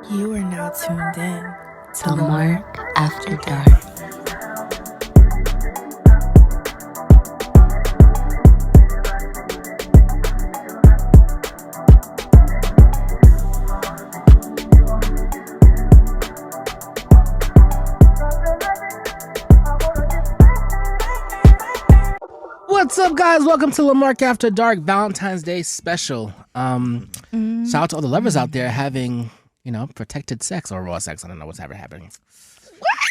You are now tuned in to Lamark After Dark. What's up, guys? Welcome to Lamark After Dark Valentine's Day special. Shout out to all the lovers out there having, protected sex or raw sex. I don't know what's ever happening.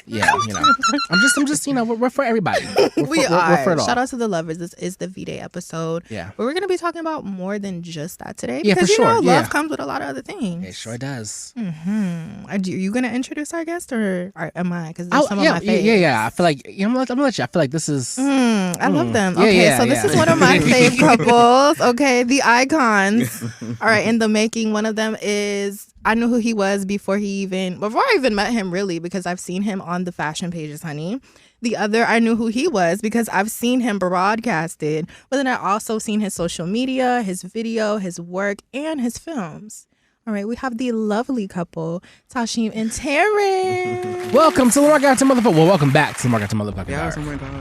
Yeah, I'm just, we're for everybody. We We're are. for it all. Shout out to the lovers. This is the V-Day episode. Yeah. But we're going to be talking about more than just that today. Yeah, Because, for sure. love comes with a lot of other things. It sure does. Are you going to introduce our guest or am I? Because there's some of my faves. Yeah. I feel like, I'm going to let you. I feel like this is... I love them. Yeah, Okay, yeah, so this yeah. is one of my fave couples. Okay, the icons. All right, in the making. One of them is... I knew who he was before I even met him, really, because I've seen him on the fashion pages, honey. The other, I knew who he was because I've seen him broadcasted, but then I also seen his social media, his video, his work, and his films. All right, we have the lovely couple, Tasheem and Terrence. Welcome to Lamark After Motherfucker. Well, welcome back to Lamark After Motherfucker. Yes, oh my God.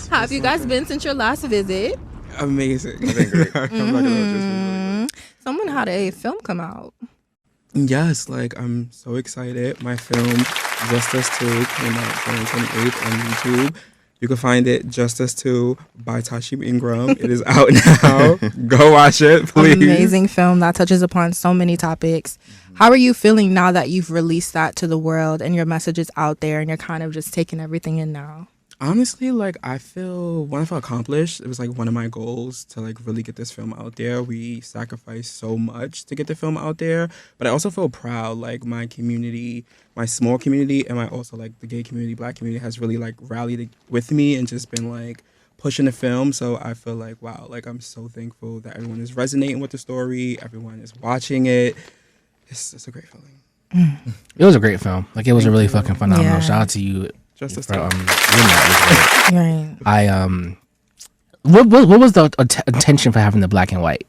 How have you guys been since your last visit? Amazing. I've been great. Someone had a film come out. Yes, I'm so excited. My film, Just Us 2, came out January 28th on YouTube. You can find it, Just Us 2 by Tasheem Ingram. It is out now. Go watch it, please. Amazing film that touches upon so many topics. How are you feeling now that you've released that to the world and your message is out there and you're kind of just taking everything in now? Honestly, I feel accomplished. It was one of my goals to really get this film out there. We sacrificed so much to get the film out there, but I also feel proud. My community, my small community, and my also the gay community, black community has really rallied with me and just been pushing the film. So I feel wow, I'm so thankful that everyone is resonating with the story. Everyone is watching it. It's a great feeling. It was a great film. It was a really fucking phenomenal. Yeah. Shout out to you. Just as for, doing that. Right. What was the intention for having the black and white?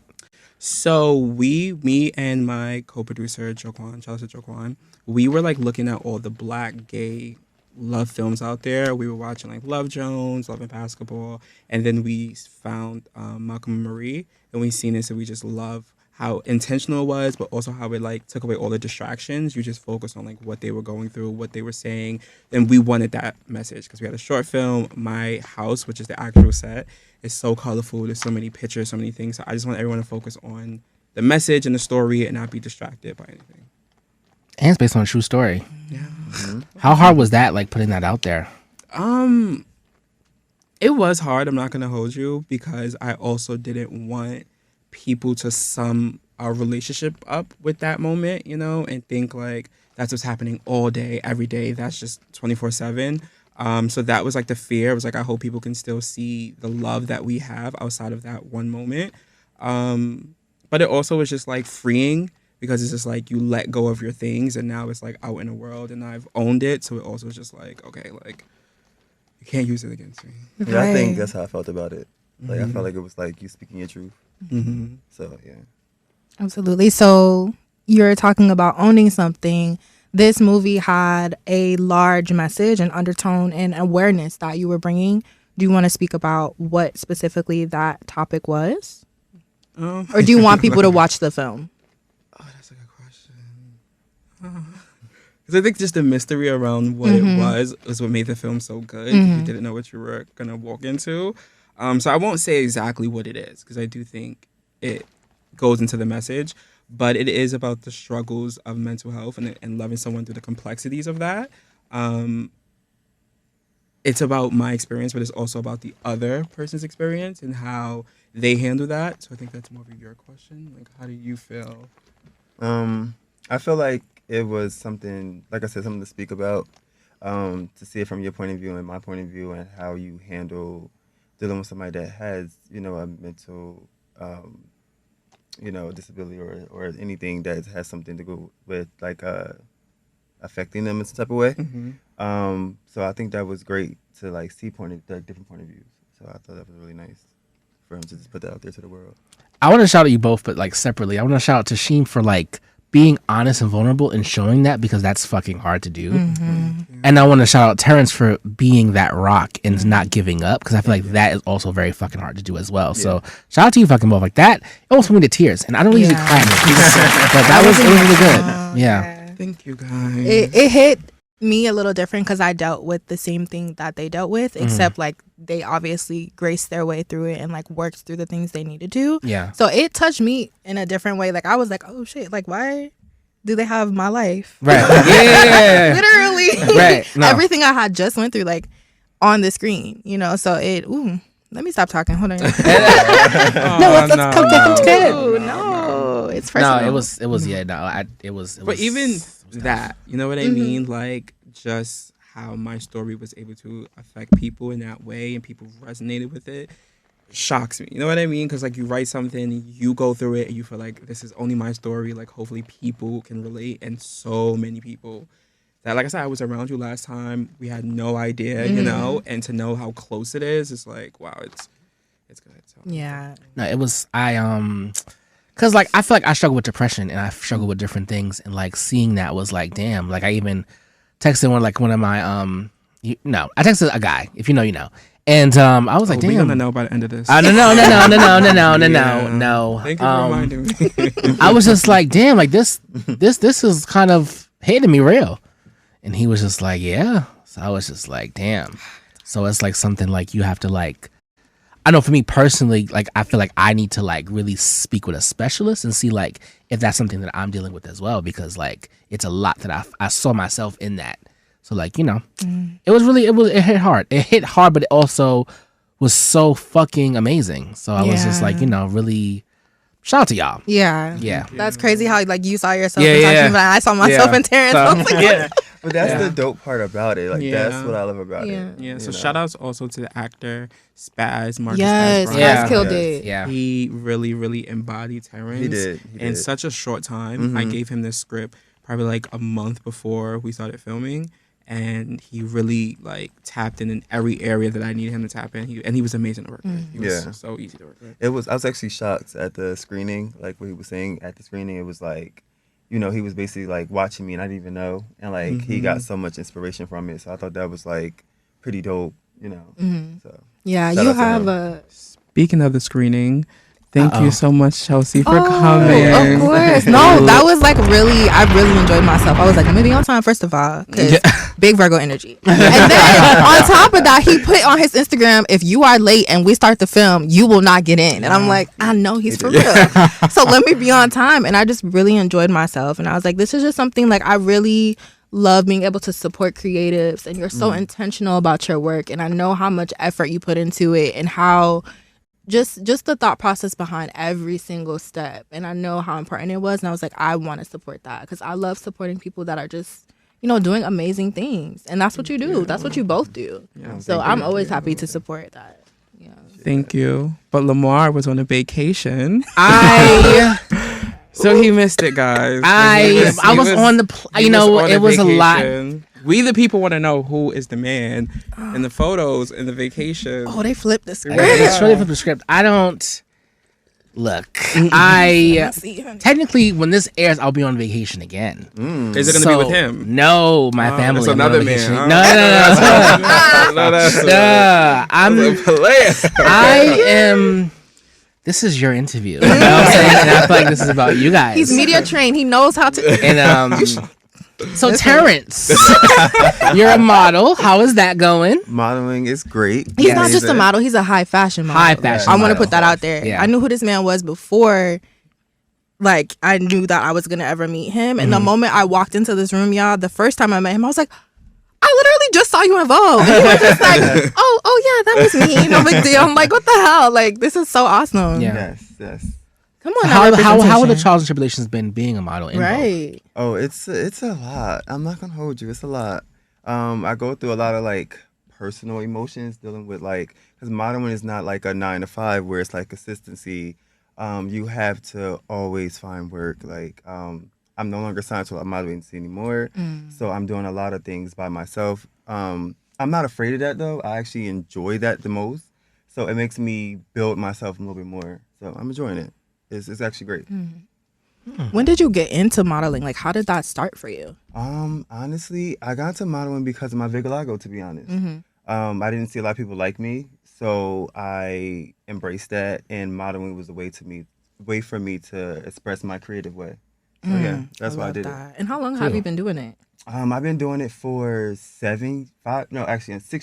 So me and my co-producer Joquan, shout out to Joquan, we were looking at all the black gay love films out there. We were watching Love Jones, Love and Basketball, and then we found Malcolm and Marie, and we seen it, so we just love how intentional it was, but also how it took away all the distractions. You just focus on what they were going through, what they were saying, and we wanted that message because we had a short film. My house, which is the actual set, is so colorful. There's so many pictures, so many things. So I just want everyone to focus on the message and the story and not be distracted by anything. And it's based on a true story. Yeah. Mm-hmm. How hard was that? Putting that out there. It was hard. I'm not gonna hold you because I also didn't want people to sum our relationship up with that moment, and think that's what's happening all day, every day. That's just 24/7. So that was the fear. It was I hope people can still see the love that we have outside of that one moment. But it also was just freeing because it's just you let go of your things and now it's out in the world and I've owned it. So it also was just okay, you can't use it against me. Yeah, I think that's how I felt about it. I Mm-hmm. felt like it was you speaking your truth. Mm-hmm. So yeah. Absolutely. So you're talking about owning something. This movie had a large message and undertone and awareness that you were bringing. Do you want to speak about what specifically that topic was? Or do you want people to watch the film? Oh, that's a good question. Because I think just the mystery around what it was what made the film so good. You didn't know what you were going to walk into. So I won't say exactly what it is because I do think it goes into the message, but it is about the struggles of mental health and loving someone through the complexities of that. It's about my experience, but it's also about the other person's experience and how they handle that. So I think that's more of your question. How do you feel? I feel like it was something, like I said, something to speak about, to see it from your point of view and my point of view and how you handle dealing with somebody that has, a mental, disability or anything that has something to do with affecting them in some type of way. So I think that was great to see different point of views. So I thought that was really nice. for him to just put that out there to the world. I want to shout out you both, but like separately. I want to shout out Tasheem for like being honest and vulnerable and showing that, because that's fucking hard to do. And I want to shout out Terrence for being that rock and not giving up, because I feel like that is also very fucking hard to do as well. So shout out to you fucking both. Like that, it almost put me to tears, and I don't usually cry, but it was really good. Yeah. Thank you, guys. It hit me a little different because I dealt with the same thing that they dealt with, except like they obviously graced their way through it and like worked through the things they needed to. Yeah. So it touched me in a different way. Like I was like, oh shit, like why do they have my life? Right. Yeah. Literally. Right. No. Everything I had just went through, like on the screen, you know. So let me stop talking. Hold on. No, It's personal. No, it was yeah. No, it was. But even that, you know what I mean? Like, just how my story was able to affect people in that way and people resonated with it shocks me. You know what I mean? Because, like, you write something, you go through it, and you feel like this is only my story. Like, hopefully people can relate. And so many people that, like I said, I was around you last time. We had no idea, you know? And to know how close it is, it's like, wow, it's good. So. Yeah. No, it was because like I feel like I struggle with depression and I struggle with different things, and like seeing that was like, damn. Like I even texted one of my I texted a guy, if you know, you know, and I was like, damn. We're gonna know by the end of this. No. Thank you for reminding me. I was just like, damn, like this is kind of hitting me real, and he was just like, yeah. So I was just like, damn. So it's like something like you have to like. I know for me personally, like I feel like I need to like really speak with a specialist and see like if that's something that I'm dealing with as well, because like it's a lot that I saw myself in that. So like, you know, it hit hard. It hit hard, but it also was so fucking amazing. So I was just like, you know, really shout out to y'all. Yeah. That's crazy how like you saw yourself in Tasheem, but I saw myself in Terrence. So, I was like, But that's the dope part about it. Like that's what I love about it. Yeah. So shout outs also to the actor Spaz Marcus. yes, Spaz killed it. Yeah. He really, really embodied Terrence. He did. In such a short time. I gave him this script probably like a month before we started filming, and he really like tapped in every area that I needed him to tap in. He was amazing to work with. He was so easy to work with. I was actually shocked at the screening. Like what he was saying at the screening, it was like, you know, he was basically like watching me and I didn't even know, and like he got so much inspiration from it. So I thought that was like pretty dope, you know. So Yeah, shout you out to have him. a. Speaking of the screening, thank you so much, Chelsea, for coming. Of course. No, that was like I really enjoyed myself. I was like, maybe on time, first of all, because big Virgo energy. And then on top of that, he put on his Instagram, if you are late and we start the film, you will not get in. And I'm like, I know he's for real. So let me be on time. And I just really enjoyed myself. And I was like, this is just something like I really love being able to support creatives. And you're so intentional about your work. And I know how much effort you put into it and how just the thought process behind every single step. And I know how important it was. And I was like, I want to support that because I love supporting people that are just, you know, doing amazing things. And that's what you do. That's what you both do. Yeah, so I'm always happy to support that. Yeah. Thank you. But Lamar was on a vacation. So he missed it, guys. I was on the, you know, it was a lot. We the people want to know who is the man in the photos in the vacation. Oh, they flipped the script. It's really from the script. I don't look. Technically, when this airs, I'll be on vacation again. Is it going to be with him? No, my family. That's another man. Huh? No. I am. This is your interview. You know what I'm saying? And I feel like this is about you guys. He's media trained. He knows how to. And so Terrence, you're a model. How is that going? modeling is great. He's not just a model. He's a high fashion model. High fashion I want to model. put that out there. Yeah. I knew who this man was before, like, I knew that I was going to ever meet him. And the moment I walked into this room, y'all, the first time I met him, I was like, I literally just saw you in Vogue. And he was just like, oh yeah, that was me. No big deal. I'm like, what the hell? Like, this is so awesome. Yeah. Yes. Come on. How have the representation. trials and tribulations been being a model in Vogue? Right. Oh, it's a lot. I'm not gonna hold you. It's a lot. I go through a lot of like personal emotions dealing with like, because modeling is not like a 9 to 5 where it's like consistency. You have to always find work. Like, I'm no longer signed to a model agency anymore, so I'm doing a lot of things by myself. I'm not afraid of that though. I actually enjoy that the most. So it makes me build myself a little bit more. So I'm enjoying it. It's actually great. When did you get into modeling? Like, how did that start for you? Honestly, I got into modeling because of my vitiligo, to be honest. I didn't see a lot of people like me, so I embraced that, and modeling was a way for me to express my creative way. So yeah, that's why I did it. And how long have you been doing it? I've been doing it for 6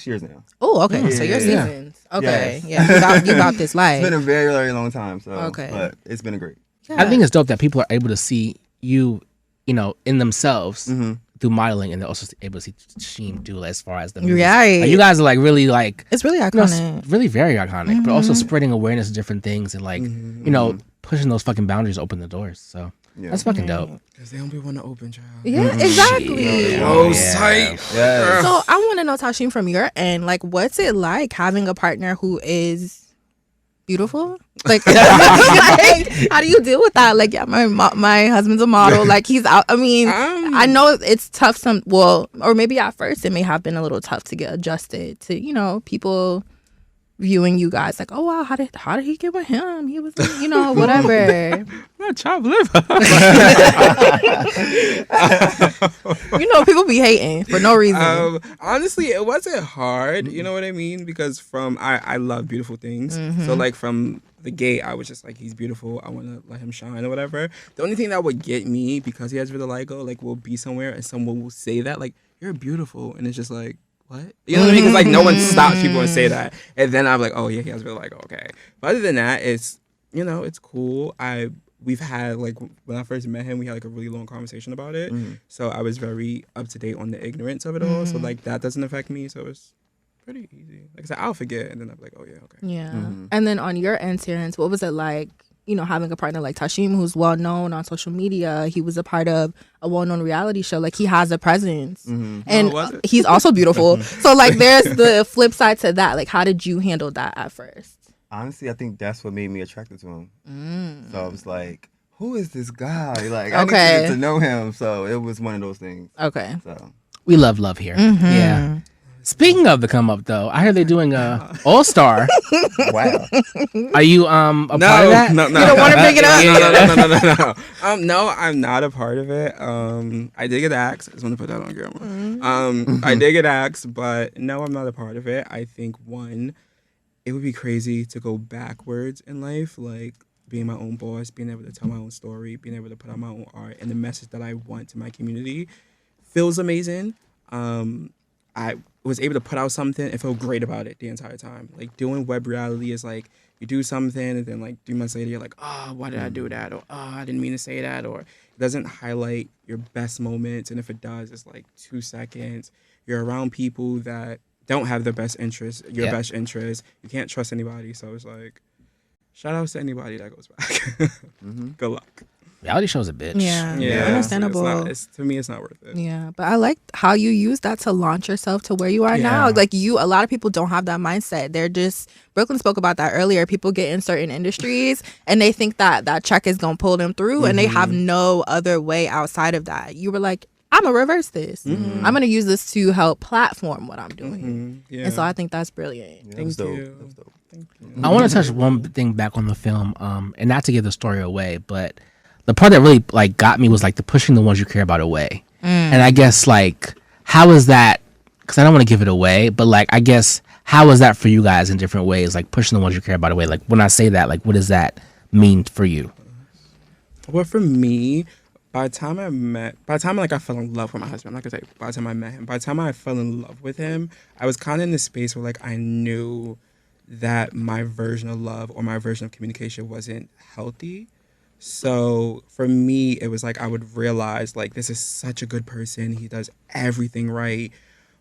years now. Oh, okay. So you're Yeah. seasoned. Okay. Yeah. You got this life. It's been a very, very long time. So, Okay. but it's been great. Yeah. I think it's dope that people are able to see you, in themselves through modeling, and they're also able to see Tasheem do as far as the movies. Right. Like, you guys are like really like It's really iconic. really very iconic, but also spreading awareness of different things and like pushing those fucking boundaries, open the doors. So that's fucking dope. Because they don't be want to open, child. Yeah, exactly. Tight. Yeah. So I want to know, Tasheem, from your end, like, what's it like having a partner who is beautiful? Like, like, how do you deal with that? Like, yeah, my husband's a model. Like, he's out. I mean, I know it's tough. Or maybe at first it may have been a little tough to get adjusted to, people viewing you guys like, oh wow, how did he get with him? He was, whatever. Not chopped liver. People be hating for no reason. Honestly, it wasn't hard. You know what I mean? Because I love beautiful things. So like from the gate, I was just like, he's beautiful. I want to let him shine or whatever. The only thing that would get me, because he has vitiligo, like we'll be somewhere and someone will say that, like, you're beautiful, and it's just like, what? You know what I mean? Because like no one stops people and say that, and then I'm like, oh yeah, he has vitiligo, okay. But other than that, it's it's cool. We've had, like, when I first met him, we had like a really long conversation about it. So I was very up to date on the ignorance of it all. So like that doesn't affect me. So it's pretty easy. Like I said, I'll forget, and then I'm like, oh yeah, okay. Yeah. And then on your end, Terrence, what was it like, having a partner like Tasheem, who's well known on social media? He was a part of a well-known reality show. Like, he has a presence, and he's also beautiful. So like, there's the flip side to that. Like, how did you handle that at first? Honestly, I think that's what made me attracted to him. So I was like, who is this guy? Like, I need to get to know him. So it was one of those things. Okay. So We love here. Yeah. Speaking of the come up though, I heard they're doing a All Star. wow. Are you a part of that? No. You don't want to bring it up? No. No, I'm not a part of it. I did get asked. I just want to put that on camera. I did get asked, but no, I'm not a part of it. I think, one, it would be crazy to go backwards in life, like being my own boss, being able to tell my own story, being able to put out my own art, and the message that I want to my community feels amazing. I was able to put out something and feel great about it the entire time. Like, doing web reality is like, you do something and then like 3 months later you're like, oh, why did I do that? Or, oh, I didn't mean to say that. Or it doesn't highlight your best moments. And if it does, it's like 2 seconds. You're around people that don't have their best interests, your best interests. You can't trust anybody. So it's like, shout out to anybody that goes back. Good luck. Reality show's a bitch. Yeah. Understandable. To me, it's not worth it. Yeah, but I like how you use that to launch yourself to where you are now. Like, a lot of people don't have that mindset. They're just, Brooklyn spoke about that earlier. People get in certain industries and they think that check is going to pull them through, and they have no other way outside of that. You were like, I'm going to reverse this. I'm going to use this to help platform what I'm doing. Yeah. And so I think that's brilliant. Yeah, Thank you. That was dope. Thank you. I want to touch one thing back on the film, and not to give the story away, but the part that really like got me was like the pushing the ones you care about away. And I guess like, how is that? Because I don't want to give it away, but like, I guess, how is that for you guys in different ways? Like, pushing the ones you care about away. Like, when I say that, like, what does that mean for you? Well, for me, by the time like I fell in love with my husband, like I say, by the time I met him, by the time I fell in love with him, I was kind of in this space where like I knew that my version of love or my version of communication wasn't healthy. So for me, it was like I would realize, like, this is such a good person. He does everything right.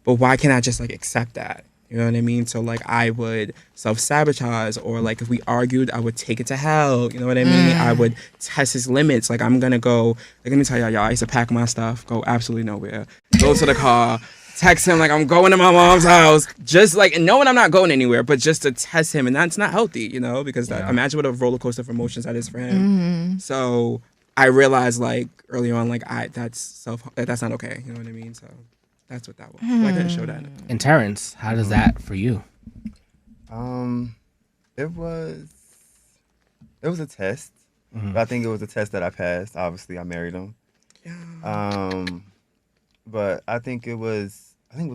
But why can't I just, like, accept that? You know what I mean? So, like, I would self-sabotage, or, like, if we argued, I would take it to hell. You know what I mean? I would test his limits. Like, I'm going to go, like, let me tell y'all, I used to pack my stuff, go absolutely nowhere, go to the car, text him like I'm going to my mom's house, just like, and knowing I'm not going anywhere, but just to test him. And that's not healthy, because imagine what a roller coaster of emotions that is for him. So I realized, like, early on, like, that's not okay. You know what I mean? So that's what that was. I couldn't show that. And Terrence, how does that for you? It was a test. But I think it was a test that I passed. Obviously, I married him. Yeah. But I think it was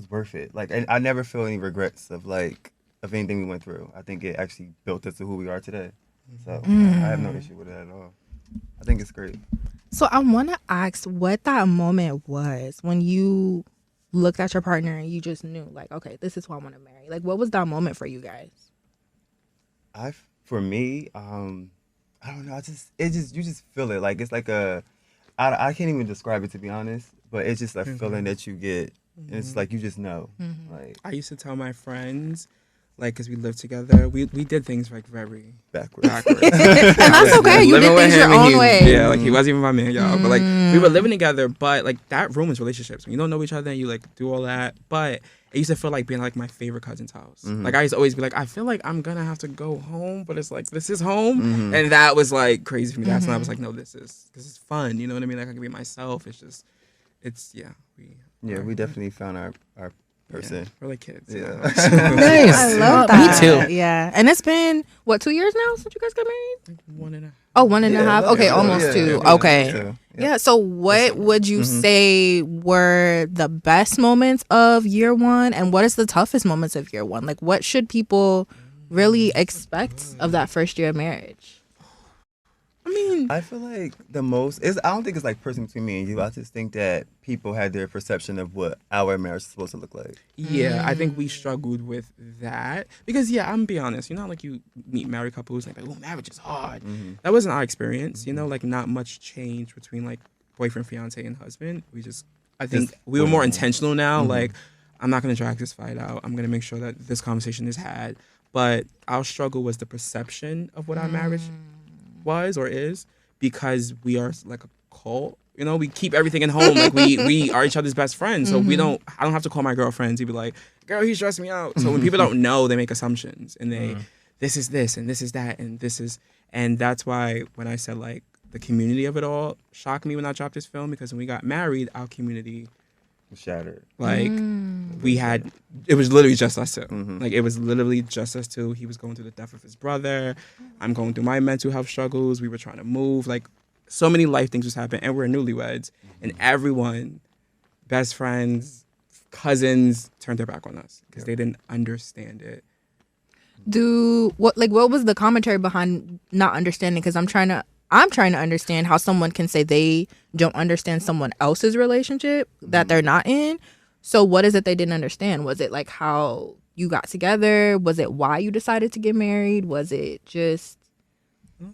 worth it. Like, I never feel any regrets of anything we went through. I think it actually built us to who we are today. So I have no issue with it at all. I think it's great. So I want to ask what that moment was when you looked at your partner and you just knew, like, okay, this is who I want to marry. Like, what was that moment for you guys? For me, I don't know. You just feel it. Like, it's like I can't even describe it, to be honest. But it's just a feeling that you get. It's like you just know. Like, I used to tell my friends, like, because we lived together, we did things like very backwards. And that's okay. You Living did with things your him, own way. Yeah, like he wasn't even my man, y'all. But like we were living together, but like that ruins relationships. When you don't know each other and you like do all that. But it used to feel like being like my favorite cousin's house. Like I used to always be like, I feel like I'm gonna have to go home, but it's like this is home, and that was like crazy for me. That's when I was like, no, this is fun. You know what I mean? Like I can be myself. We definitely found our person. Yeah, we're like kids. Yeah. Nice. I love that. Me too. Yeah. And it's been, what, 2 years now since you guys got married? Like 1.5. Oh, 1.5. Okay, almost 2. Okay. So, Yeah. So what would you say were the best moments of year one, and what is the toughest moments of year one? Like, what should people really expect of that first year of marriage? I mean, I feel like the most is I don't think it's like personal between me and you. I just think that people had their perception of what our marriage is supposed to look like. yeah, I think we struggled with that because I'm gonna be honest. You know, like you meet married couples like, oh, marriage is hard. That wasn't our experience. You know, like not much change between like boyfriend, fiance, and husband. I think we were more intentional now. Like, I'm not gonna drag this fight out. I'm gonna make sure that this conversation is had. But our struggle was the perception of what our marriage was or is, because we are like a cult. You know, we keep everything in home. Like we are each other's best friends. So I don't have to call my girlfriends. He'd be like, girl, he's stressing me out. So when people don't know, they make assumptions and this is this and this is that and this is, and that's why when I said like the community of it all shocked me when I dropped this film, because when we got married, our community Shattered. like it was literally just us two. Like it was literally just us two. He was going through the death of his brother. I'm going through my mental health struggles. We were trying to move. Like so many life things was happening, and we're newlyweds. And everyone, best friends, cousins, turned their back on us because they didn't understand it. What was the commentary behind not understanding? Because I'm trying to understand how someone can say they don't understand someone else's relationship that they're not in. So what is it they didn't understand? Was it like how you got together? Was it why you decided to get married? Was it just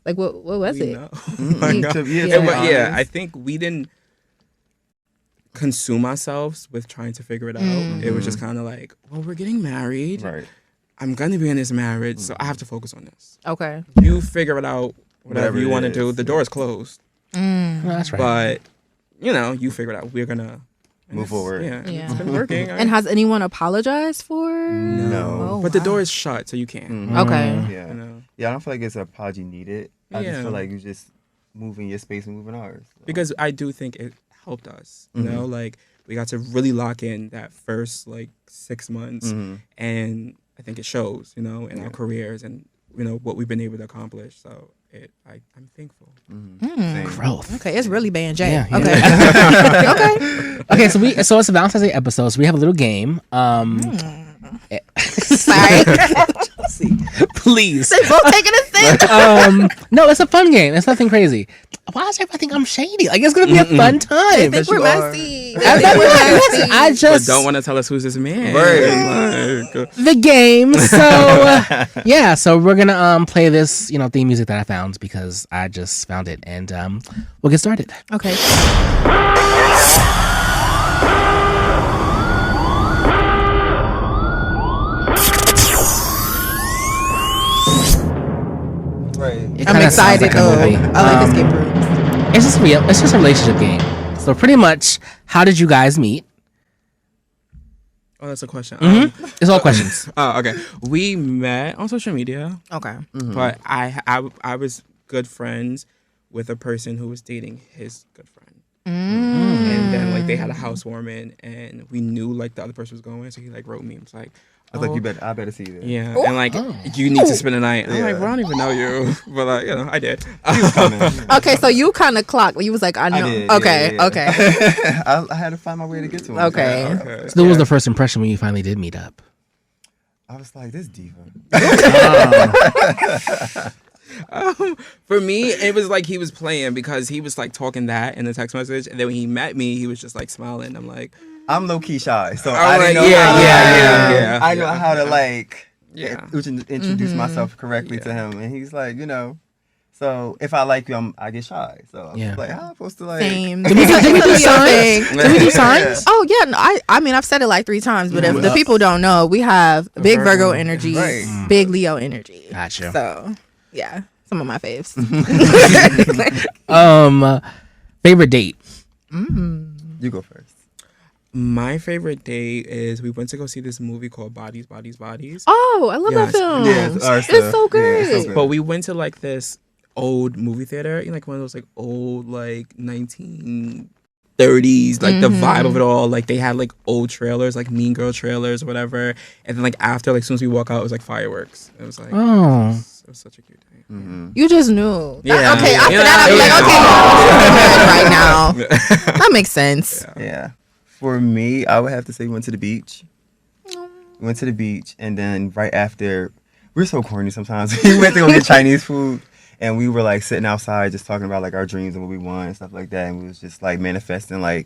like what was it? I think we didn't consume ourselves with trying to figure it out. It was just kind of like, well, we're getting married. Right. I'm gonna be in this marriage, so I have to focus on this. Okay. You figure it out. Whatever you want to do. The door is closed. No, that's right. But, you figure it out. We're going to Move forward. Yeah. It's been working. And has anyone apologized for? No. Oh, But the wow. door is shut, so you can't. Okay. Yeah. You know? Yeah, I don't feel like it's an apology needed. I just Yeah. feel like you just moving your space and moving ours. So. Because I do think it helped us. You know, like, we got to really lock in that first, 6 months. And I think it shows, in our careers and, what we've been able to accomplish. So I'm thankful. Growth. Okay, it's really Bay and J. Yeah, Okay. Okay. Okay, so it's a Valentine's Day episode, so we have a little game. Sorry. Please. They both taking a sip. No, it's a fun game. It's nothing crazy. Why does everybody think I'm shady? Like, it's gonna be a fun time. I think we're you are. messy. I But just don't want to tell us who's this man. Right. the game. So yeah, so we're gonna play this theme music that I found because I just found it, and we'll get started. Okay. Right. It I'm kinda sounds excited like a though. movie. I like escape rooms. It's just a relationship game. So pretty much, how did you guys meet? Oh, that's a question. It's all questions. Oh, okay. We met on social media, Okay. but I was good friends with a person who was dating his good friend. And then they had a housewarming, and we knew the other person was going, so he wrote me and was like, I was like, I better see you there. Yeah, and like you need to spend the night. I'm like, well, I don't even know you, but like, I did. He was coming. Okay, so you kind of clocked. You was like, I know. I did, Okay, okay. I had to find my way to get to him. Okay. So what was the first impression when you finally did meet up? I was like, this diva. For me, it was like he was playing because he was like talking that in the text message, and then when he met me, he was just like smiling. I'm like, I'm low key shy, so I I didn't know. yeah. I know how to like Yeah. introduce myself correctly to him, and he's like, So if I like you, I get shy. So I'm like, how am I supposed to like? Same. Did we do signs? Did we do signs? Oh yeah, no, I mean I've said it like 3 times, but if the people don't know, we have big Virgo energy, big Leo energy. Gotcha. So yeah, some of my faves. Favorite date? You go first. my favorite date is we went to go see this movie called Bodies, Bodies, Bodies. Oh, I love that Yes. film. Yes, it's so great. Yeah, it's so good. But we went to like this old movie theater, like one of those like old like 1930s, like the vibe of it all. Like they had like old trailers, like Mean Girl trailers or whatever. And then like after, like as soon as we walk out, it was like fireworks. It was like it was such a cute day. You just knew. Yeah. Okay, after Yeah. that, I'm like, okay, right now. That makes sense. Yeah. For me, I would have to say we went to the beach. We went to the beach, and then right after, we're so corny sometimes. We went to go get Chinese food, and we were like sitting outside just talking about like our dreams and what we want and stuff like that. And we was just like manifesting like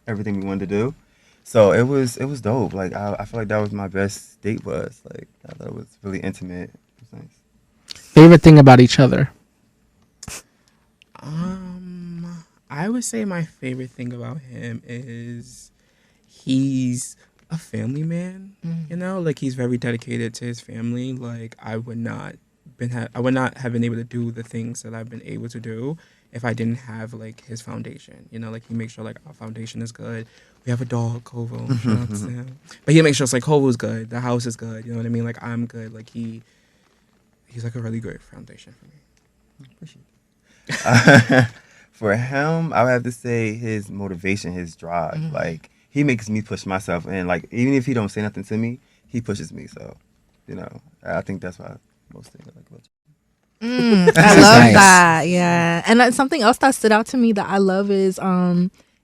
everything we wanted to do. So it was dope. Like I feel like that was my best date was. Like I thought it was really intimate. It was nice. Favorite thing about each other? I would say my favorite thing about him is he's a family man. You know, like he's very dedicated to his family. Like I would not have been able to do the things that I've been able to do if I didn't have like his foundation. You know, like he makes sure like our foundation is good. We have a dog, Kovo. Shout out to him. But he makes sure it's like Kovo's good, the house is good. You know what I mean? Like I'm good. Like he's like a really great foundation for me. For him, I would have to say his motivation, his drive. Like he makes me push myself, and like even if he don't say nothing to me, he pushes me. So, you know, I think that's why most things I like about you. I love nice. that. Yeah. And something else that stood out to me that I love is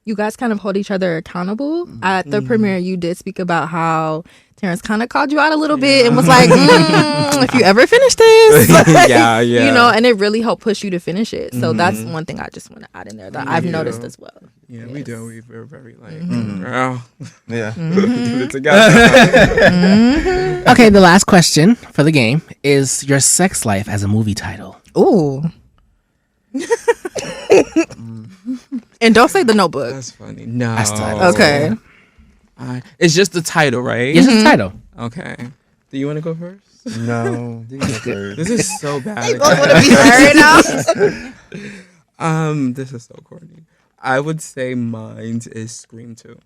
you guys kind of hold each other accountable. At the premiere, you did speak about how Terrence kind of called you out a little bit and was like, if you ever finish this. Like, Yeah. You know, and it really helped push you to finish it. So that's one thing I just want to add in there that I've noticed as well. Yeah, we do. We're very like, girl, Yeah. do it together. Okay, the last question for the game is your sex life as a movie title. Ooh. And don't say The Notebook. That's funny. No. Okay. It's just the title, right? Yes, the title. Okay. Do you want to go first? No. You go first. This is so bad. You both want to be married now? This is so corny. I would say mine is Scream 2.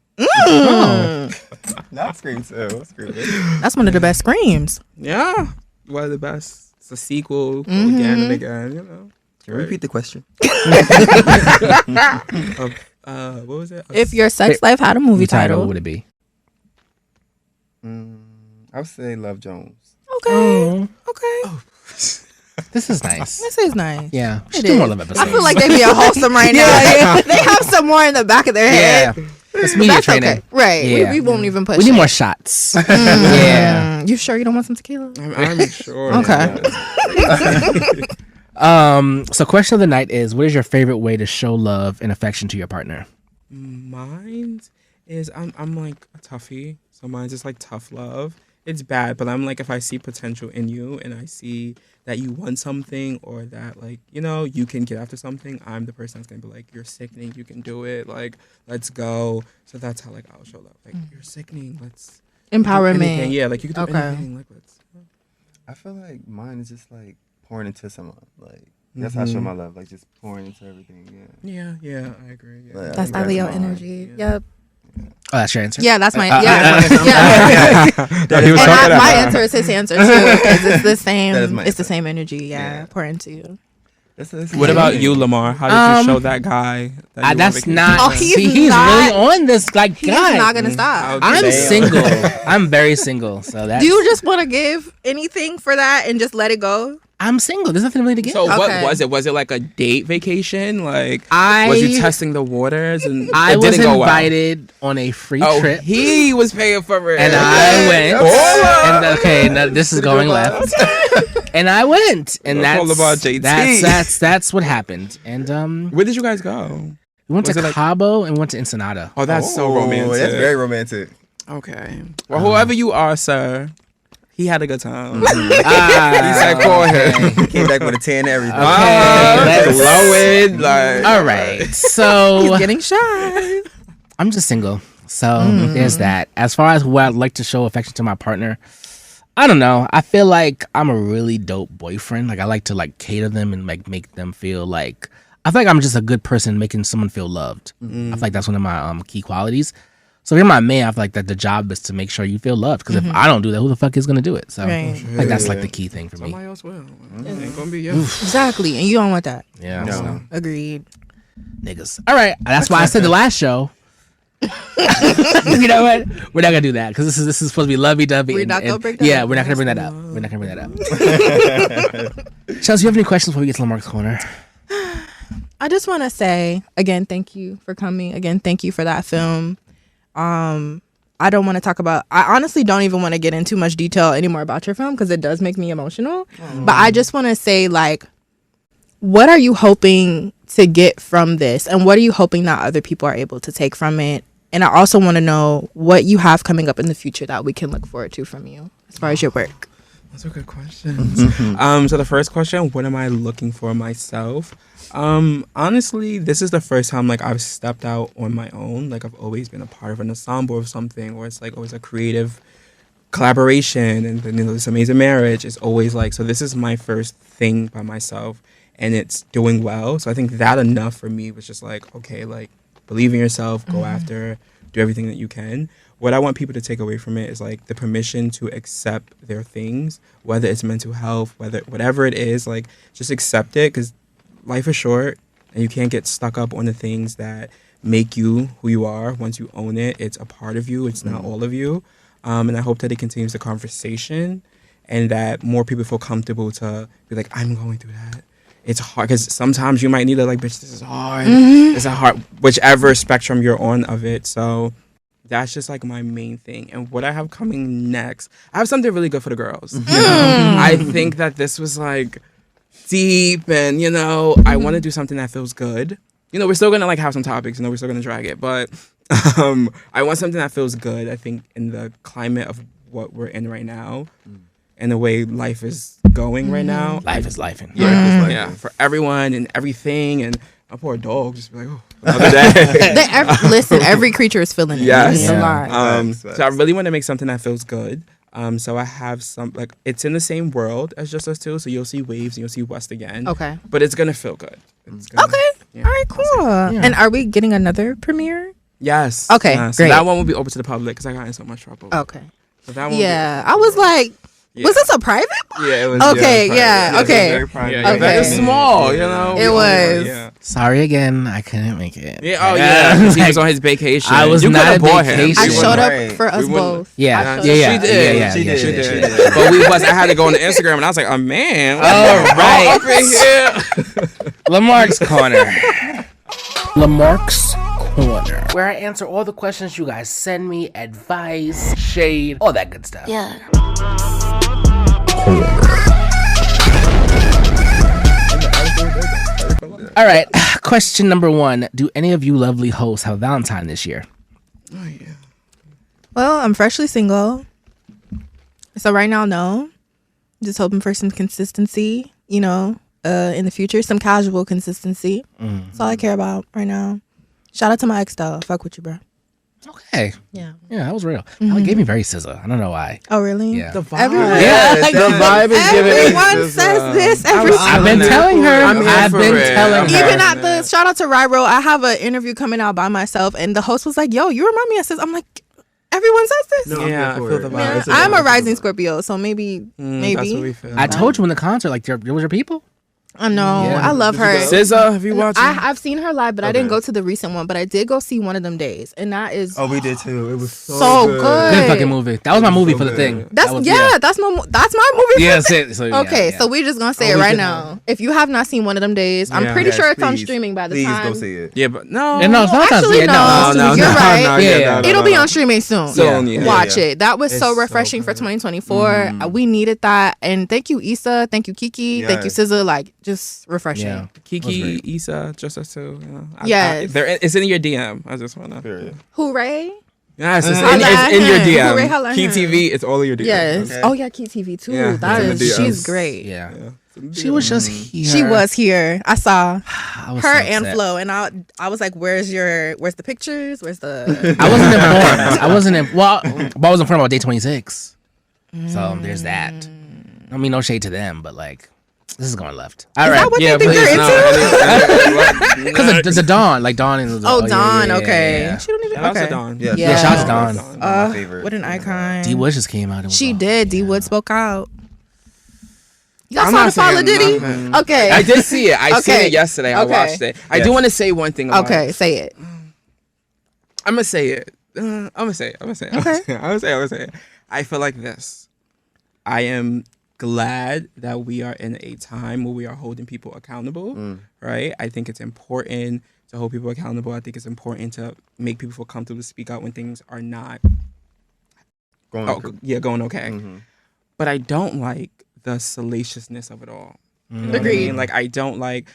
Not Scream 2. Scream 2. That's one of the best screams. Yeah. One of the best. It's a sequel again and again, you know. Can you repeat the question? What was it? If your sex life had a movie title. What would it be? I would say Love Jones. Okay. Okay. This is nice. This is nice. Yeah, we should It do more is. of them episodes. I feel like they be a wholesome right now. They have some more in the back of their head. yeah, it's media That's training. okay. Right. Yeah. We won't even push We need it. more shots. Yeah. You sure you don't want some tequila? I'm sure. Okay. So question of the night is: what is your favorite way to show love and affection to your partner? Mine is I'm like a toughie, so mine's just like tough love. It's bad, but I'm like, if I see potential in you and I see that you want something or that like, you know, you can get after something, I'm the person that's gonna be like, you're sickening, you can do it, like, let's go. So that's how like I'll show love. Like, you're sickening, let's do Empowerment. anything. Yeah, like you can do anything, like let's. I feel like mine is just like pouring into someone. Like that's how I show my love. Like just pouring into everything. Yeah. Yeah, I agree. Yeah. Like, I That's think that Leo mine. energy. Yeah. Yep. Oh, that's your answer. Yeah, that's my He was And talking my about- answer is his answer too, because it's the same. That is my It's the answer. same energy. Yeah, Yeah. pour into you. What about you, Lamar? How did you show that guy? That That's not. Oh, he's he's not- really on this like He's guy. not gonna stop. I'm Damn. single. I'm very single. So that. Do you just want to give anything for that and just let it go? I'm single. There's nothing really to give. So what Okay. was it? Was it like a date vacation? Like I was you testing the waters and I it was didn't go well? invited on a free Oh, trip. he was paying for it, And I went. Hold And okay, now this is going left. And I went, and It's all about JT. that's what happened. And Where did you guys go? we went Was to it like- Cabo and went to Ensenada. Oh, that's so romantic. That's very romantic. Okay. Well, whoever you are, sir, he had a good time. He Ah, said, "Call him." Came back with a 10 and everything. let's- Lowered, like. All right, so He's getting shy. I'm just single. So there's that. As far as what I'd like to show affection to my partner, I don't know. I feel like I'm a really dope boyfriend. Like I like to like cater them and like make them feel like I feel like I'm just a good person making someone feel loved. I feel like that's one of my key qualities. So if you're my man, I feel like that the job is to make sure you feel loved. Because if I don't do that, who the fuck is gonna do it? So Right. I think that's like the key thing for me. Somebody else will. It ain't gonna be you. Exactly, and you don't want that. Yeah, No. so, Agreed. niggas. All right, that's why I said the last show. You know what? We're not gonna do that because this is supposed to be lovey dovey. We're not gonna bring that Yeah, up. we're not gonna bring that up. We're not gonna bring that up. Chelsea, you have any questions before we get to Lamarck's corner? I just want to say again, thank you for coming. Again, thank you for that film. I don't want to talk about. I honestly don't even want to get in too much detail anymore about your film because it does make me emotional. But I just want to say, like, what are you hoping to get from this, and what are you hoping that other people are able to take from it? And I also want to know what you have coming up in the future that we can look forward to from you as far as your work. Those are good questions. So the first question, what am I looking for myself? Honestly, this is the first time like I've stepped out on my own. Like I've always been a part of an ensemble of something, or it's like always a creative collaboration, and then this amazing marriage is always like. So this is my first thing by myself, and it's doing well. So I think that enough for me was just like, okay, like believe in yourself, go after, do everything that you can. What I want people to take away from it is like the permission to accept their things, whether it's mental health, whatever it is, like just accept it because life is short and you can't get stuck up on the things that make you who you are. Once you own it, it's a part of you. It's not all of you. And I hope that it continues the conversation and that more people feel comfortable to be like, I'm going through that. It's hard because sometimes you might need to like, bitch, this is hard. It's a hard, whichever spectrum you're on of it. So that's just like my main thing. And what I have coming next, I have something really good for the girls. You know? I think that this was like deep and, you know, I want to do something that feels good. You know, we're still going to like have some topics, you know, we're still going to drag it. But I want something that feels good. I think in the climate of what we're in right now and the way life is going right now. Life is life. Yeah, for everyone and everything. And my poor dog just be like, oh, another day. Listen, every creature is feeling it. Yes. It's a Yeah. lot. So I really want to make something that feels good. So I have some, like, it's in the same world as Just Us Two. So you'll see Waves and you'll see West again. Okay. But it's going to feel good. It's gonna, Okay. yeah. All right, cool. And are we getting another premiere? Yes. Okay, So great. that one will be open to the public because I got in so much trouble. Okay. So that one Yeah. I was like, was this a private? Yeah, it was. Okay, yeah, okay. Very private. Yeah, Okay. it's small, you know. It was. Yeah. Sorry again, I couldn't make it. Yeah. Oh yeah. 'Cause he was on his vacation. I was you not coulda on bought him. vacation. I We showed right. up for us We wouldn't- both. Yeah, She yeah, yeah, did. yeah, She yeah, did. she She did. did. But I had to go on the Instagram and I was like, oh man, All right. up in here. Lamarck's corner. Lamarck's corner, where I answer all the questions you guys send me, advice, shade, all that good stuff. Yeah. All right, question number 1: do any of you lovely hosts have Valentine this year? Oh yeah. Well, I'm freshly single. So right now, no. Just hoping for some consistency, you know, in the future. Some casual consistency. That's all I care about right now. Shout out to my ex though. Fuck with you, bro. Okay, Yeah. yeah, that was real. It gave me very scissor. I don't know why. Oh, really? Yeah. The vibe. Everyone, Yeah, Yes, the yes. vibe is giving. everyone says this every I've been I'm telling her. I'm here I've for been it. telling I'm her. Even at the shout out to Ryro, I have an interview coming out by myself, and the host was like, "Yo, you remind me of this." I'm like, everyone says this. No, I'm Yeah, here I for feel it. the vibe. Man, It's I'm a vibe. rising Scorpio, so maybe. That's what we feel. I told you in the concert, like, there was your people. I know. Yeah. I love her. SZA, have you watched? I've seen her live, but I Okay. didn't go to the recent one. But I did go see One of Them Days, and that is Oh, we did too. It was So good. Good fucking movie. That was my movie for the thing. that's That was, that's my movie. Yeah, for so, yeah, okay, yeah. so we're just gonna say it right now. If you have not seen One of Them Days, I'm Yeah. pretty Yes, sure it's on please. streaming by the Please time. go see it. Yeah, but no. Yeah, no, it's not Actually, yeah, no. You're right. Yeah. It'll be on streaming soon. Soon, yeah. Watch Yeah. it. That was It's so so refreshing for good. 2024. We needed that, and thank you, Issa. Thank you, Kiki. Thank you, Yes. SZA. Like, just refreshing. Yeah. Kiki, Issa, just us two. Yes. It's in your DM. I just wanna. Period. Hooray! Yes, it's Holla at in your him. Hooray, DM. holla at Key him. TV, it's all in your DM. Yes. Okay. Oh yeah, Key TV too. Yeah, That it's in is. the DMs. She's great. Yeah. Yeah. She was just here. She was here. I saw I was her so and upset. Flo, and I was like, where's the pictures? Where's the? I wasn't informed. I wasn't well, but I was informed about day 26. So there's that. I mean, no shade to them, but like, this is going left. All Is right. that what Yeah, they think please, you're into? Because the Dawn, like Dawn is. Oh, Dawn. yeah, okay. yeah. She don't even. Shout out to Okay. Dawn. Yeah, Yeah, shout out to Dawn. One of my favorite. What an icon. D Wood just came out. It was She all- did. D Wood spoke out. Y'all I'm saw not the Follow saying Diddy? nothing. Okay. I did see it. I seen Okay. it yesterday. I Okay. watched it. I do Yes. want to say one thing about Okay, it. say it. I'm gonna say it. I'm gonna say it. I feel like this. I am glad that we are in a time where we are holding people accountable, right? I think it's important to hold people accountable. I think it's important to make people feel comfortable to speak out when things are not going okay. Mm-hmm. But I don't like the salaciousness of it all. You know what I Agreed. mean? Like, I don't like,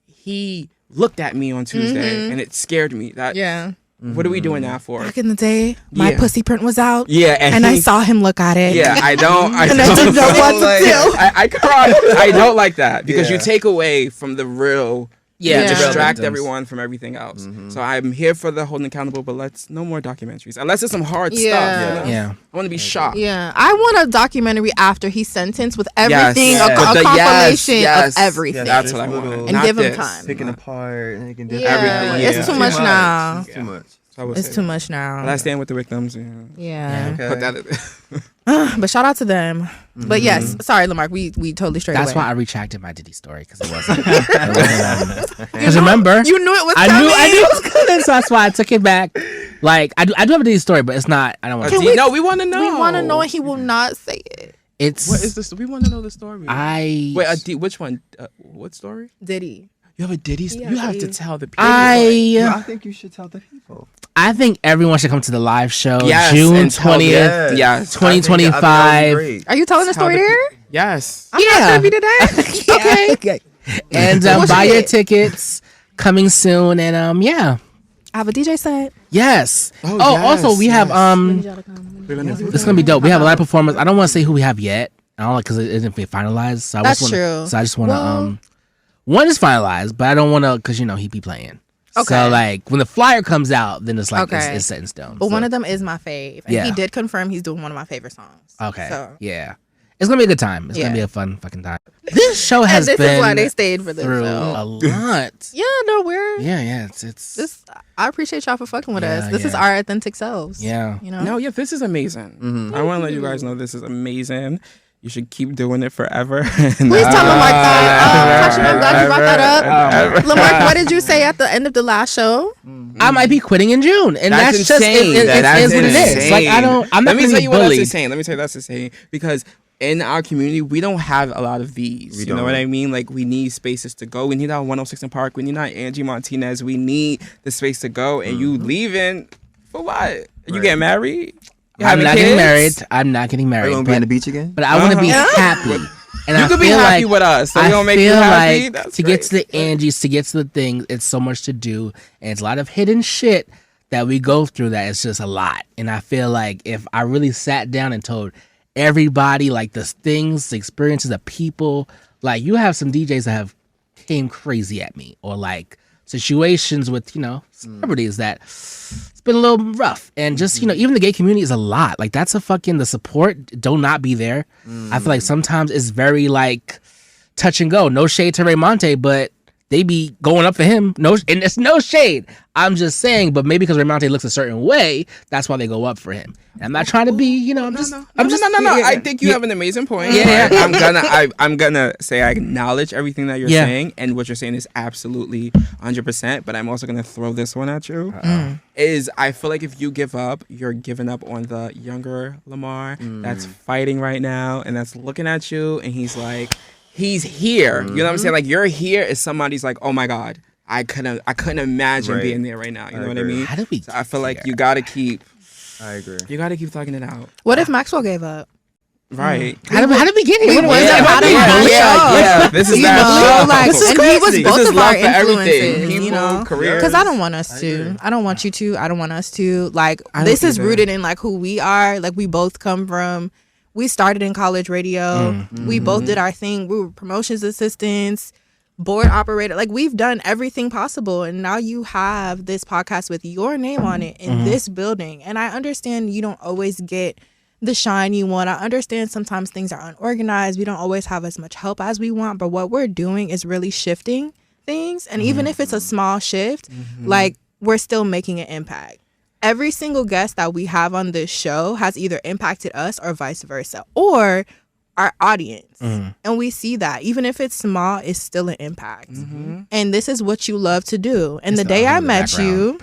he looked at me on Tuesday and it scared me. That Yeah. What are we doing that for? Back in the day, my Yeah. pussy print was out. Yeah, And I saw him look at it. Yeah, I don't. And I didn't know what to do. I cried. I don't like that because you Yeah. take away from the real. Yeah, You the real distract victims. everyone from everything else. So I'm here for the holding accountable, but let's no more documentaries unless it's some hard Yeah. stuff. You know? Yeah. I want to be shocked. Yeah, I want a documentary after he's sentenced with everything, Yes. a With the- compilation yes. of everything, That's This what I want. little- and Not give him this. time. Picking apart and they can do Yeah, Everything. it's too much now. It's too much. So I would It's say too that. much now. But I stand with the victims. Yeah. Okay. Put that in. But shout out to them. But yes, sorry, Lamark, we totally strayed That's away. why I retracted my Diddy story because it wasn't. Because remember, You knew it was I coming. knew it was coming, so that's why I took it back. Like I do have a Diddy story, but it's not. I don't want to. No, we want to know. We want to know, and he will not say it. It's What is this? We want to know the story. Wait, which one? What story? Diddy. You have a Diddy story? Yeah, You have yeah. to tell the people. I think you should tell the people. I think everyone should come to the live show Yes, June and tell 20th, them. Yes. 2025. Are you telling the Tell story the there? pe- Yes. I'm not privy to that. Okay. And What buy you your get? tickets coming soon. And yeah, I have a DJ set. yes. Oh, Oh, yes, also we have We're gonna do It's gonna be dope. We have a lot of performers. I don't want to say who we have yet. I don't like because it isn't finalized. So I That's just wanna, true. So I just want to Well- one is finalized, but I don't want to because he be playing. Okay. So like when the flyer comes out, then it's like Okay. it's set in stone. But So, one of them is my fave. And Yeah. he did confirm he's doing one of my favorite songs. okay, So. yeah, it's gonna be a good time. It's Yeah. gonna be a fun fucking time. This show has And this been is why they stayed for this through show. a lot. Yeah, no, we're Yeah, it's this. I appreciate y'all for fucking with Yeah, us. This is yeah. our authentic selves. yeah. You know. No, yeah, this is amazing. I want to let you guys know this is amazing. You should keep doing it forever. Please tell Lamark that. Tasheem, I'm glad you brought that up. Lamark, what did you say at the end of the last show? I might be quitting in June, and That's that's just insane. it That's is what it is. insane. Like I'm not Let me gonna tell be you what that's bullied. insane. Let me tell you that's insane because in our community we don't have a lot of these. We You know don't. what I mean? Like we need spaces to go. We need our 106 in Park. We need our Angie Martinez. We need the space to go. And you leaving for what? You getting married? You I'm having not getting kids? married. I'm not getting Are married. you gonna be on the beach again? But I want to be happy. And You I could be feel happy like, with us. So we I gonna make you feel happy. like That's to get to great. the Angies, to get to the things, it's so much to do, and it's a lot of hidden shit that we go through. That it's just a lot. And I feel like if I really sat down and told everybody like the things, the experiences of people, like you have some DJs that have came crazy at me, or like situations with celebrities that it's been a little rough, and just even the gay community is a lot. Like that's the support do not be there. I feel like sometimes it's very like touch and go. No shade to Raymonte, but they be going up for him. No, and it's no shade. I'm just saying, but maybe because Ramonte looks a certain way, that's why they go up for him. And I'm not trying to be, you know, I'm just. No. I think you have an amazing point. Yeah. I'm gonna say I acknowledge everything that you're saying, and what you're saying is absolutely 100%. But I'm also gonna throw this one at you. Is I feel like if you give up, you're giving up on the younger Lamar that's fighting right now, and that's looking at you, and he's like, he's here. You know what I'm saying? Like you're here is somebody's like, oh my God. I couldn't imagine being there right now. You know what I mean? How did we? So I feel like you gotta keep. I agree. You gotta keep thugging it out. What if Maxwell gave up? Right. How did we get here? Yeah. This is that show. Like, This is and crazy. he was This both is of love our for everything. influences, People, you know, careers. because I don't want us to. I don't want you to. I don't want us to. Like, I this don't is either. rooted in like who we are. Like, we both come from. We started in college radio. We both did our thing. We were promotions assistants, board operator. Like, we've done everything possible, and now you have this podcast with your name on it in this building. And I understand you don't always get the shine you want. I understand sometimes things are unorganized. We don't always have as much help as we want, but what we're doing is really shifting things. And even if it's a small shift, like, we're still making an impact. Every single guest that we have on this show has either impacted us or vice versa, or our audience. And we see that even if it's small, it's still an impact. And this is what you love to do. And the day I met you,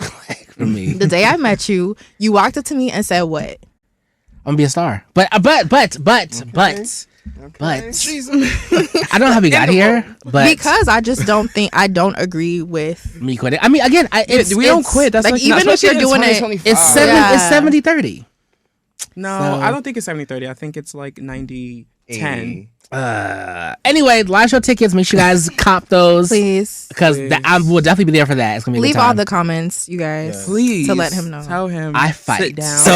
For me, the day I met you, you walked up to me and said, what? I'm gonna be a star. But I don't know how we got here. But Because I just don't agree with. me quitting. I mean, again, We don't quit. That's like, even if you're doing it, It's 70-30. No, So- I don't think it's 70-30. I think it's like 90-10. Anyway, live show tickets. Make sure you guys cop those. Please Because I will definitely be there for that. It's gonna be a leave good time. all the comments, you guys. Yes. Please To let him know. Tell him. I fight. Sit down. So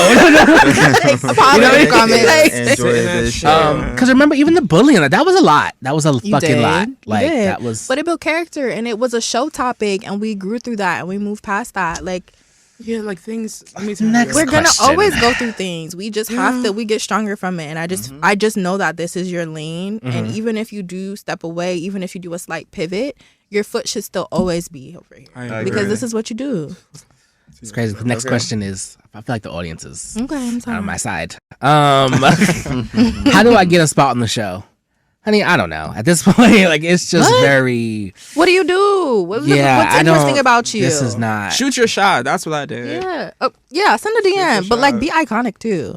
Positive comments. Enjoy this show. because remember, even the bullying, like, that was a lot. That was a You fucking did. lot. You Like did. that was. But it built character, and it was a show topic, and we grew through that, and we moved past that. Like, Yeah, like things. Let me tell Next you. we're gonna question. always go through things. We just have to. We get stronger from it, and I just know that this is your lane. And even if you do step away, even if you do a slight pivot, your foot should still always be over here I agree. because this is what you do. It's crazy. The next Okay. question is, I feel like the audience is Okay, I'm on sorry. my side. How do I get a spot on the show? Honey, I don't know. At this point, like, it's just What? very. What do you do? What's I interesting don't- about you? This is not. Shoot your shot. That's what I did. Yeah. Yeah, send a DM, but like be iconic too.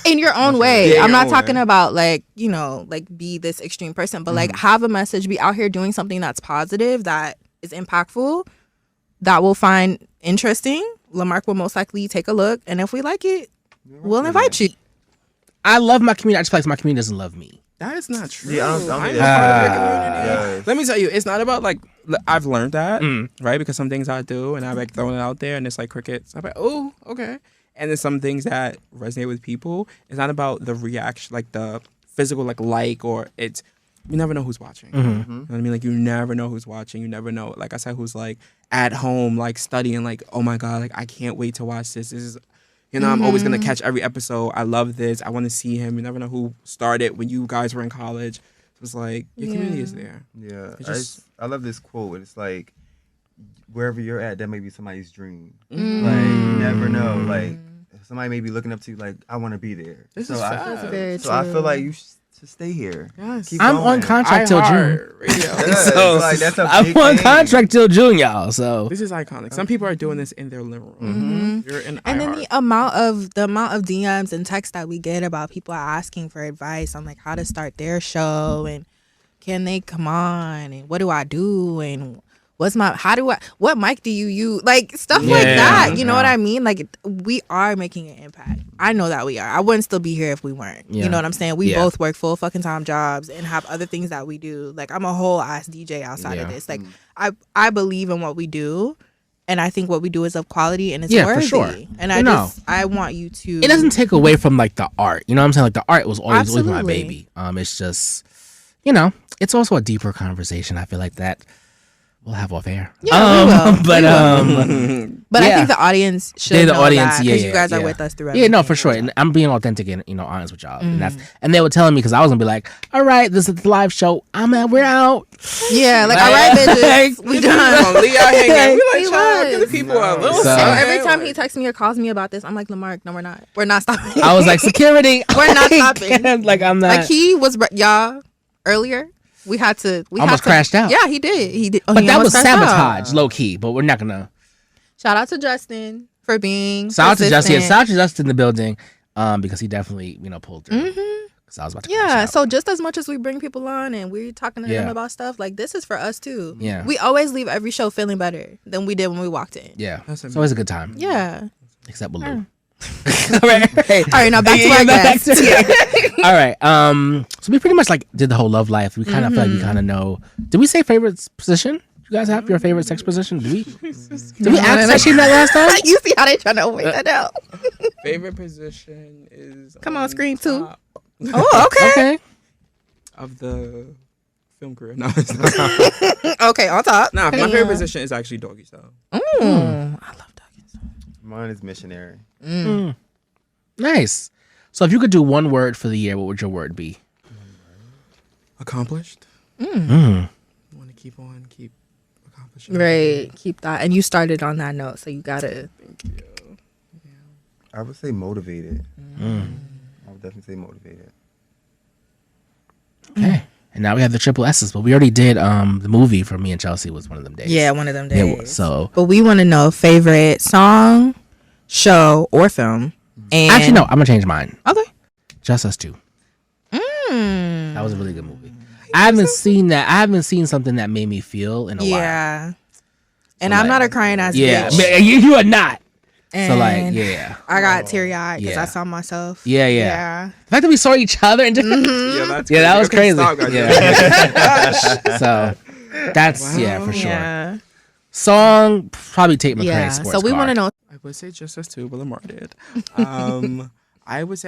In your own Yeah, way. your I'm not own talking way. about like, you know, like be this extreme person, but like have a message, be out here doing something that's positive, that is impactful, that we'll find interesting. Lamarck will most likely take a look, and if we like it, we'll invite you. I love my community. I just feel like my community doesn't love me. That is not true. Yeah, I don't I'm think a part of your that's- community. Yes. Let me tell you, it's not about like I've learned that, right? Because some things I do and I've like thrown it out there and it's like crickets. I'm like, oh, okay. And then some things that resonate with people. It's not about the reaction, like the physical, like or it's. You never know who's watching. You know what I mean? Like you never know who's watching. You never know, like I said, who's like at home, like studying, like oh my god, like I can't wait to watch this. This is. You know, I'm always going to catch every episode. I love this. I want to see him. You never know who started when you guys were in college. It was like, your community is there. Yeah, It just- I love this quote. It's like, wherever you're at, that may be somebody's dream. Like, you never know. Like, somebody may be looking up to you, like, I want to be there. This so is I, facts. Very so I true. feel like you should stay here. Yes. Keep I'm going. on contract till June. iHeartRadio. Yeah, So, it's like, that's a I'm big on thing. contract till June, y'all. So This is iconic. Some people are doing this in their living room. You're in And then iHeart. the amount of DMs and texts that we get about people asking for advice on like how to start their show and can they come on and what do I do and what mic do you use, like stuff like Yeah, that, you know what yeah. I mean? Like we are making an impact. I know that we are. I wouldn't still be here if we weren't. Yeah. You know what I'm saying? We Yeah. both work full fucking time jobs and have other things that we do. Like I'm a whole ass DJ outside of Yeah. this. Like I believe in what we do. And I think what we do is of quality and it's Yeah, for worthy. sure. And I want you to. it doesn't take away from like the art. You know what I'm saying? Like the art was always my Absolutely. baby. It's just, you know, it's also a deeper conversation. I feel like that We'll have off air. Yeah, we will. But yeah. I think the audience should The know audience, that yeah, because you guys are yeah. with us through Yeah, no, everything. for sure. And I'm being authentic and honest with y'all. And they were telling me because I was gonna be like, all right, this is the live show. We're out. Yeah, like, all right, bitches, we done. Lee out hanging. We He like, child, was. give the people a little So- something. Every time he texts me or calls me about this, I'm like, Lamark, no, we're not. We're not stopping. I was like, security. We're not stopping. Like I'm not. Like he was, y'all, earlier. We had to. We Almost had to, crashed out. Yeah, he did. He did. but he that was almost crashed out. sabotage, low key. But we're not gonna. Shout out to Justin for being Shout out to Justin. persistent. Shout out to Justin in the building, because he definitely pulled through. Because I was about to. crash Yeah, out. so just as much as we bring people on and we're talking to them Yeah. about stuff, like this is for us too. Yeah. We always leave every show feeling better than we did when we walked in. Yeah, That's it's always a good time. Yeah. Except with Lou. All right. All right, now back to our guest. All right. So we pretty much like did the whole love life. We kind of feel like we kind of know. Did we say favorite position? You guys have your favorite sex position? Did we ask Tasheem that last time? You see how they trying to wait that out. Favorite position is Come on, screen two. top Oh, okay. Okay. of the film career. No, it's not. Okay, on top. Nah, my favorite position is actually doggy style. I love doggies. Mine is missionary. Nice. So if you could do one word for the year, what would your word be? Accomplished. Mm. Want to keep accomplishing. Right, keep that. And you started on that note, so you gotta. Thank you. I would say motivated. I would definitely say motivated. Okay. And now we have the triple S's, but we already did the movie for me and Chelsea was one of them days. Yeah, one of them Yeah, days. so But we want to know favorite song, show, or film. And actually no, I'm gonna change mine. Okay. Just Us Two. That was a really good movie. I haven't seen that. I haven't seen something that made me feel in a while. Yeah. And So, I'm like, not a crying ass Yeah, bitch. but you are not. And So like, yeah. I got teary eyed because Yeah. I saw myself. Yeah. Yeah. The fact that we saw each other and Yeah, that's yeah, that was Okay, crazy. stop, guys. Yeah. So that's yeah for sure. Yeah. Song probably Tate McRae. Yeah. Sports So we Car. want to know. I would say Just Us Two, but Lamar did. I would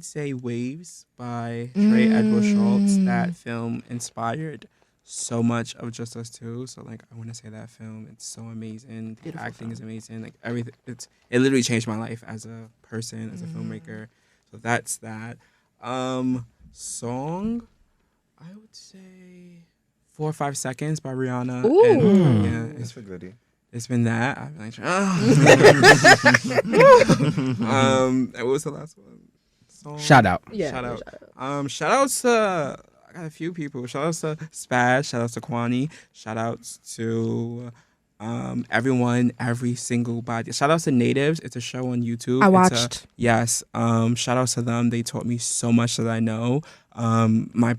say Waves by Trey Edward Schultz. That film inspired so much of Just Us Two. So like I want to say that film. It's so amazing. The acting is amazing. Like everything. It literally changed my life as a person, as a filmmaker. So that's that. Song, I would say 4 or 5 Seconds by Rihanna. Ooh. And, yeah, That's a goodie. it's been that. I've been like, and what was the last one? Song? Shout out. Yeah. Shout out. Shout outs to I got a few people. Shout outs to Spaz. Shout outs to Kwani. Shout outs to everyone, every single body. Shout outs to Natives. It's a show on YouTube. I It's watched. yes. Shout outs to them. They taught me so much that I know. My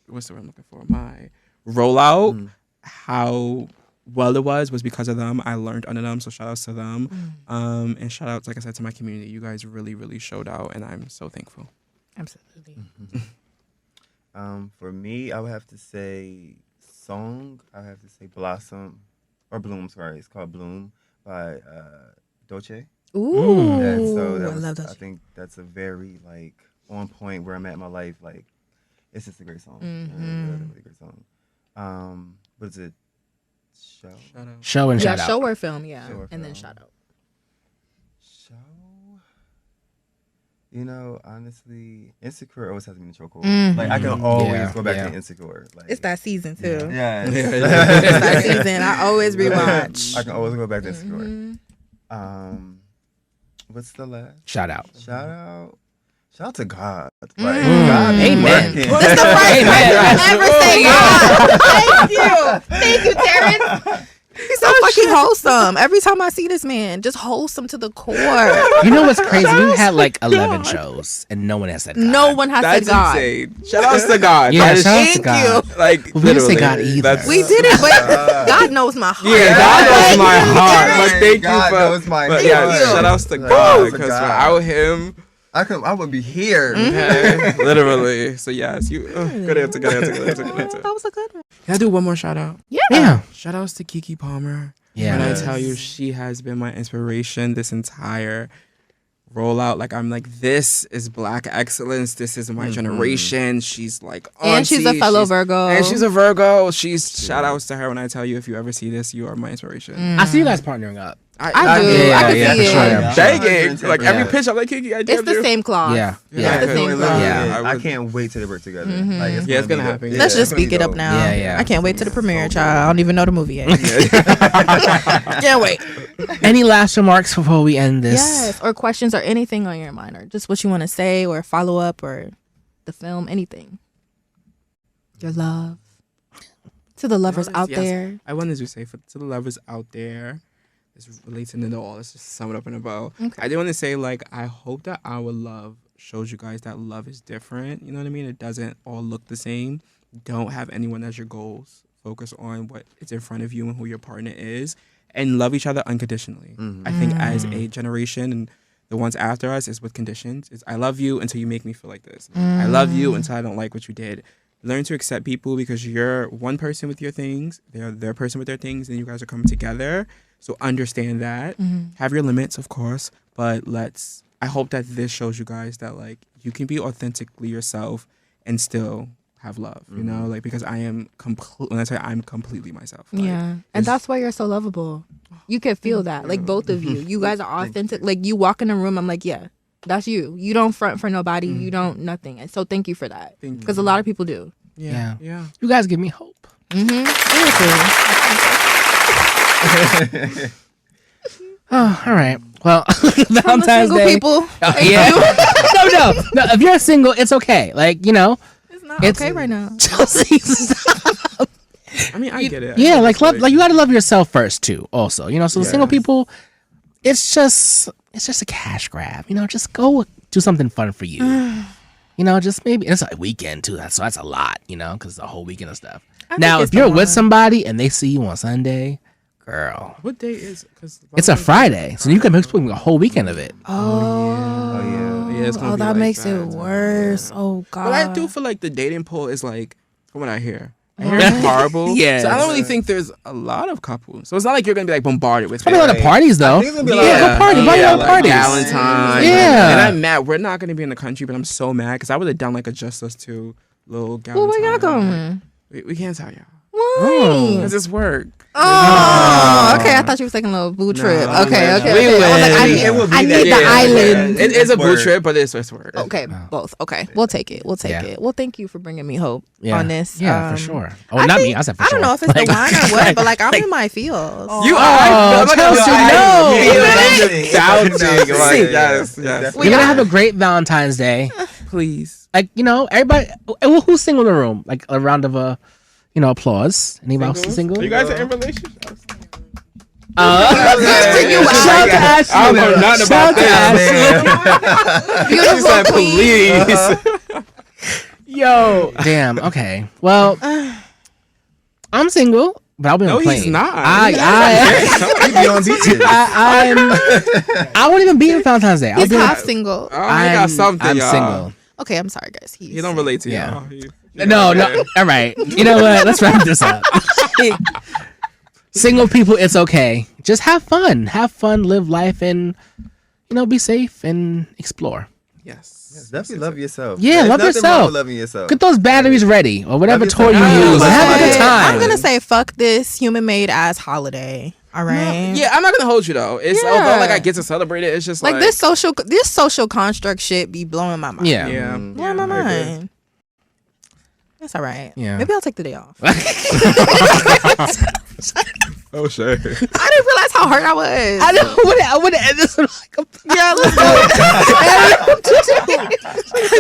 what's the word I'm looking for? My rollout. How well it was because of them. I learned under them, so shout outs to them. And shout outs, like I said, to my community. You guys really, really showed out, and I'm so thankful. Absolutely. For me, I would have to say song. I would have to say Blossom or Bloom. Sorry, it's called Bloom by Dolce. Ooh. Yeah, so I that was, love I that. think that's a very like on point where I'm at in my life. Like, it's just a great song. Really great song. What is it? Show. Shout out. Show and Yeah, shout show out. or film, yeah. Show or And then film. shout out. Show. You know, honestly, Insecure always has me in the chokehold. Like I can always go back to Insecure. Like It's that season too. Yeah. It's that season. I always rewatch. I can always go back to Insecure. What's the last? Shout out. Shout out to God. Like God is Amen. working. It's the first time I ever say God. Thank you. Thank you, Terrence. He's so fucking wholesome. Every time I see this man, just wholesome to the core. You know what's crazy? We've had like 11 shows and no one has said God. No one has That's said God. insane. Shout outs to God. Yeah, That is- shout out to Thank God. you. Like, We didn't say literally, God either. that's- We did it, but God knows my heart. Yeah, God knows my heart. Terrence. But thank God you for. knows my but yeah, heart. shout outs to Shout God outs to because God. without him, I would be here. okay, literally. So yes, you. Good answer. That was a good one. Can I do one more shout out? Yeah. Shout outs to Kiki Palmer. Yeah. When I tell you she has been my inspiration this entire roll out like I'm like, this is Black excellence. This is my generation. She's like, and she's a fellow Virgo. And she's a Virgo. Shout outs to her when I tell you, if you ever see this, you are my inspiration. I see you guys partnering up. I do. I can see it. Begging. Like every pitch, I'm like, Kiki, I it's the same cloth. Yeah. It's the same cloth. Yeah. I can't wait till they work together. Like, it's gonna happen. Let's just speak it up now. Yeah. I can't wait to the premiere, child. I don't even know the movie yet. Can't wait. Any last remarks before we end this? Yes, or questions or anything on your mind, or just what you want to say, or follow up, or the film, anything. Your love to the lovers out there. I wanted to say to the lovers out there. This relates into all. Let's just sum it up in a bow. Okay. I did want to say, like, I hope that our love shows you guys that love is different. You know what I mean? It doesn't all look the same. Don't have anyone as your goals. Focus on what is in front of you and who your partner is, and love each other unconditionally. I think as a generation and the ones after us is with conditions. It's I love you until you make me feel like this. I love you until I don't like what you did. Learn to accept people because you're one person with your things. They're their person with their things, and you guys are coming together. So understand that. Have your limits, of course, but I hope that this shows you guys that, like, you can be authentically yourself and still have love, you know? Like, because when I say I'm completely myself. Like, Yeah. And that's why you're so lovable. You can feel that. Like, both of you. You guys are authentic. Like, you walk in a room, I'm like, yeah, that's you. You don't front for nobody. You don't nothing. And so thank you for that. Because a lot of people do. Yeah. You guys give me hope. Oh, all right. Well, Valentine's single Day. people. Yeah. No. If you're single, it's okay. Like, you know, It's not okay right now. Chelsea, stop. I mean, I get it. Yeah, like love. Like, you got to love yourself first too. Also, you know. So the single people, it's just a cash grab. You know, just go do something fun for you. You know, just maybe it's a weekend too. So that's a lot. You know, because the whole weekend of stuff. Now, if you're with somebody and they see you on Sunday, girl, What day is it? it's a Friday, so you can make a whole weekend of it. It's gonna be that like makes that. it worse. Oh, God. But I do feel like the dating pool is like, from what I hear it's horrible. Yes. So I don't really think there's a lot of couples. So it's not like you're gonna be like bombarded with. Probably a lot of parties though. There's gonna be a lot Yeah, of go party. Buy your own like parties. Valentine. Yeah. And I'm mad. We're not gonna be in the country, but I'm so mad because I would have done like a just us two little Valentine. Well, where y'all going? We can't tell y'all. Why? Because it's work. Oh, okay. I thought you were taking a little boo trip. Okay. I was like, I need the island. It is a boot trip, but it's work. Okay, both. Okay, we'll take it. Well, thank you for bringing me hope on this. Yeah, for sure. Oh, not me. I said for sure. I don't know if it's the wine or what, but like I'm in my feels. You Oh, Chelsea, no. Yes. You're gonna have a great Valentine's Day. Please. Like, you know, everybody. Who's single in the room? Like a round of applause. Anybody else single? You guys are in relationships? Shout to Ashley. I don't know nothing about that. Beautiful queen. Please. Yo. Damn. Okay. Well, I'm single, but I'll be on No, a plane. he's not. I won't even be in Valentine's Day. He's half single. Oh, he got something, I'm y'all. single. Okay, I'm sorry, guys. He don't relate to Yeah. y'all. No. All right. You know what? Let's wrap this up. Single people, it's okay. Just have fun. Have fun. Live life, and be safe and explore. Yes. Definitely love yourself. Yeah, There's love nothing yourself. wrong with loving yourself. Get those batteries ready, or whatever Love toy you yourself. use, and have a good Okay, time. I'm gonna say fuck this human-made ass holiday. All right. Yeah, I'm not gonna hold you though. It's Yeah. although like I get to celebrate it, it's just Like this social construct shit be blowing my mind. Yeah. Blowing my mind. That's all right. Yeah. Maybe I'll take the day off. Oh shit. I didn't realize how hurt I was. I would have ended this like a Yeah, let's do it.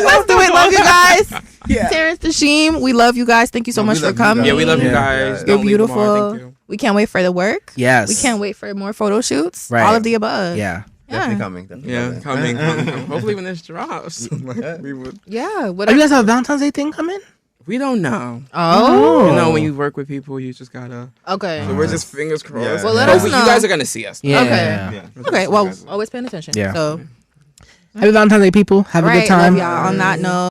Let's do it. Love you guys. Yeah. Terrence, Tasheem, we love you guys. Thank you so much for coming. Yeah, we love you Yeah. guys. You're Don't leave them all. beautiful. Thank you. We can't wait for the work. Yes. We can't wait for more photo shoots. Right. All of the above. Yeah. Definitely coming. Definitely Yeah, coming. Hopefully when this drops, like, we would. Yeah. Oh, Whatever. you guys have a Valentine's Day thing coming? We don't know. Oh. You know, when you work with people, you just gotta. Okay. So we're just fingers crossed. Yeah. Well, let But us know. You guys are gonna see us. Yeah. Okay. Yeah. Okay. Well, always paying attention. Yeah. So, Happy Valentine's Day, people. Have a right. good time. Love y'all on that note.